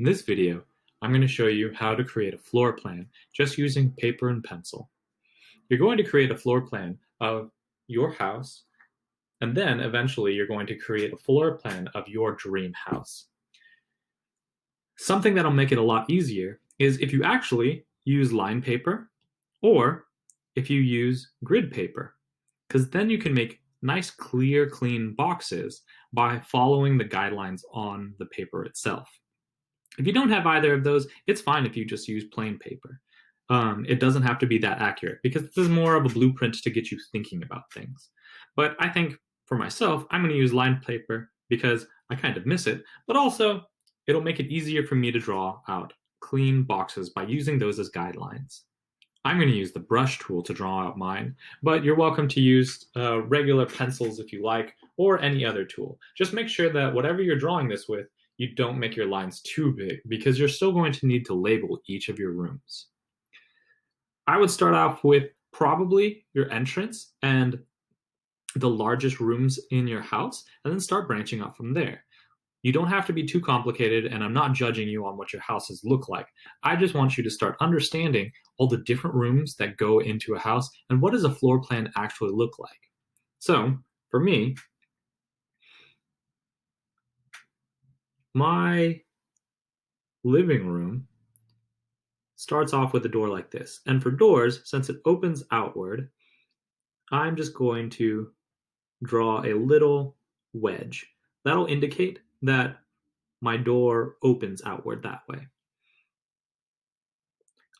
In this video, I'm going to show you how to create a floor plan just using paper and pencil. You're going to create a floor plan of your house, and then eventually you're going to create a floor plan of your dream house. Something that'll make it a lot easier is if you actually use line paper or if you use grid paper, because then you can make nice, clear, clean boxes by following the guidelines on the paper itself. If you don't have either of those, it's fine if you just use plain paper. It doesn't have to be that accurate because this is more of a blueprint to get you thinking about things. But I think for myself, I'm going to use line paper because I kind of miss it, but also it'll make it easier for me to draw out clean boxes by using those as guidelines. I'm going to use the brush tool to draw out mine, but you're welcome to use regular pencils if you like, or any other tool. Just make sure that whatever you're drawing this with, you don't make your lines too big because you're still going to need to label each of your rooms. I would start off with probably your entrance and the largest rooms in your house, and then start branching out from there. You don't have to be too complicated, and I'm not judging you on what your houses look like. I just want you to start understanding all the different rooms that go into a house and what does a floor plan actually look like. So, for me, my living room starts off with a door like this. And for doors, since it opens outward, I'm just going to draw a little wedge. That'll indicate that my door opens outward that way.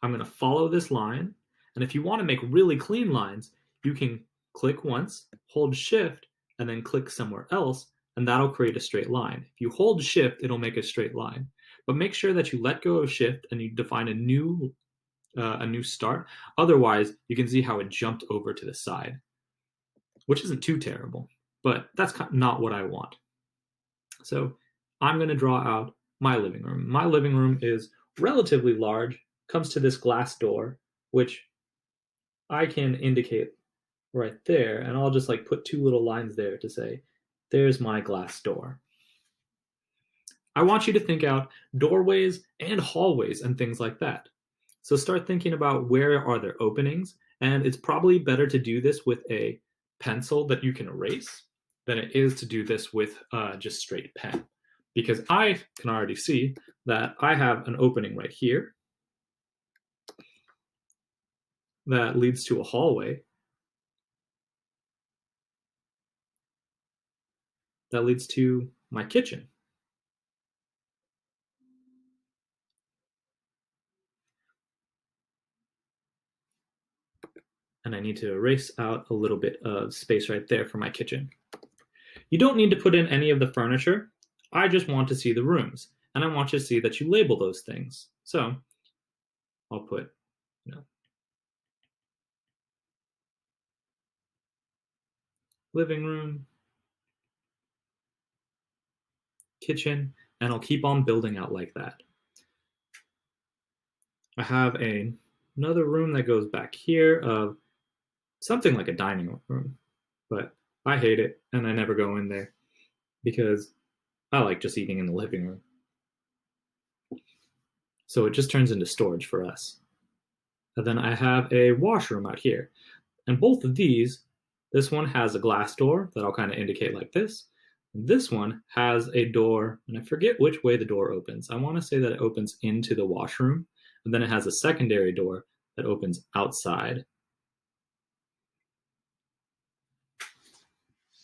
I'm going to follow this line, and if you want to make really clean lines, you can click once, hold shift, and then click somewhere else, and that'll create a straight line. If you hold shift, it'll make a straight line. But make sure that you let go of shift and you define a new start. Otherwise, you can see how it jumped over to the side, which isn't too terrible, but that's not what I want. So I'm going to draw out my living room. My living room is relatively large, comes to this glass door, which I can indicate right there, and I'll just put two little lines there to say, there's my glass door. I want you to think out doorways and hallways and things like that. So start thinking about where are there openings, and it's probably better to do this with a pencil that you can erase than it is to do this with just straight pen. Because I can already see that I have an opening right here that leads to a hallway that leads to my kitchen. And I need to erase out a little bit of space right there for my kitchen. You don't need to put in any of the furniture. I just want to see the rooms, and I want you to see that you label those things. So I'll put, living room, kitchen, and I'll keep on building out like that. I have another room that goes back here of something like a dining room, but I hate it and I never go in there because I like just eating in the living room. So it just turns into storage for us. And then I have a washroom out here. And both of these, this one has a glass door that I'll kind of indicate like this. This one has a door, and I forget which way the door opens. I want to say that it opens into the washroom, and then it has a secondary door that opens outside.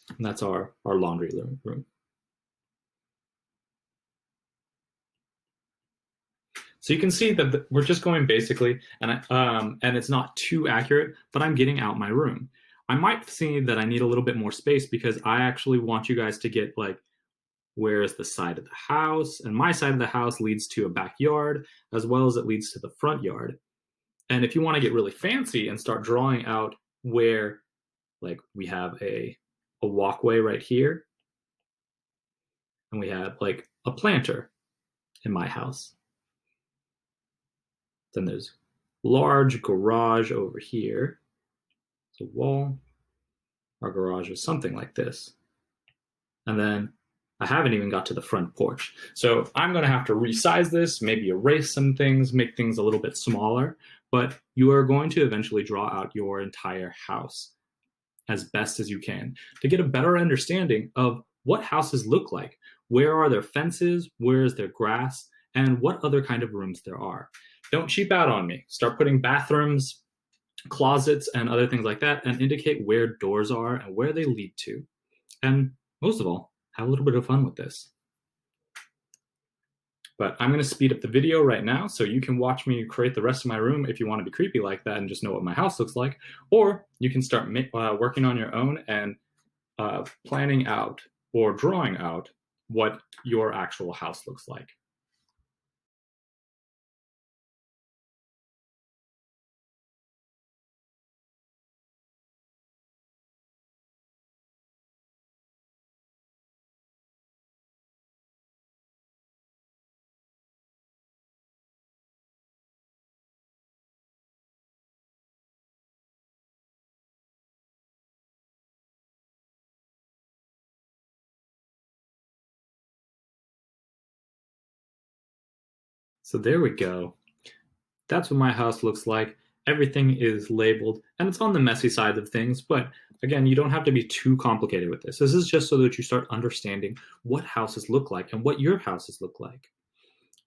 And that's our laundry room. So you can see that we're just going basically, and it's not too accurate, but I'm getting out my room. I might see that I need a little bit more space because I actually want you guys to get where is the side of the house, and my side of the house leads to a backyard as well as it leads to the front yard. And if you want to get really fancy and start drawing out where we have a walkway right here, and we have a planter in my house. Then there's large garage over here. It's a wall. Our garage is something like this. And then I haven't even got to the front porch. So I'm going to have to resize this, maybe erase some things, make things a little bit smaller, but you are going to eventually draw out your entire house as best as you can to get a better understanding of what houses look like. Where are their fences? Where is their grass? And what other kind of rooms there are. Don't cheap out on me. Start putting bathrooms, closets, and other things like that, and indicate where doors are and where they lead to. And most of all, have a little bit of fun with this. But I'm going to speed up the video right now so you can watch me create the rest of my room if you want to be creepy like that and just know what my house looks like. Or you can start working on your own and planning out or drawing out what your actual house looks like. So there we go. That's what my house looks like. Everything is labeled, and it's on the messy side of things, but again, you don't have to be too complicated with this. This is just so that you start understanding what houses look like and what your houses look like.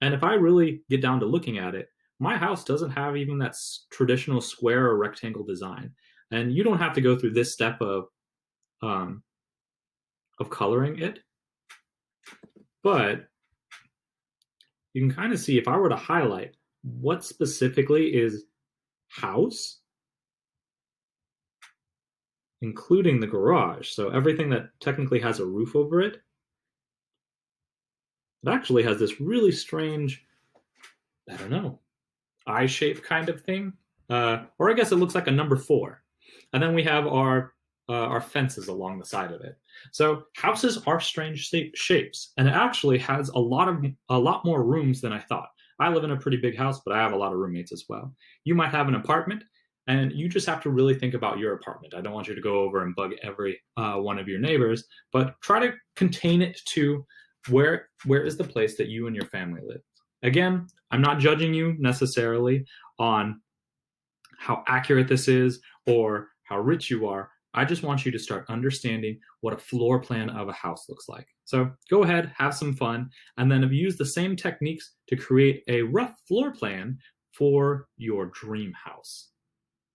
And if I really get down to looking at it, my house doesn't have even that traditional square or rectangle design. And you don't have to go through this step of coloring it, but you can kind of see if I were to highlight what specifically is house, including the garage. So everything that technically has a roof over it, it actually has this really strange, I don't know, eye shape kind of thing. Or I guess it looks like a number 4. And then we have our fences along the side of it. So houses are strange shapes, and it actually has a lot more rooms than I thought. I live in a pretty big house, but I have a lot of roommates as well. You might have an apartment, and you just have to really think about your apartment. I don't want you to go over and bug every one of your neighbors, but try to contain it to where is the place that you and your family live. Again, I'm not judging you necessarily on how accurate this is or how rich you are. I just want you to start understanding what a floor plan of a house looks like. So go ahead, have some fun, and then use the same techniques to create a rough floor plan for your dream house.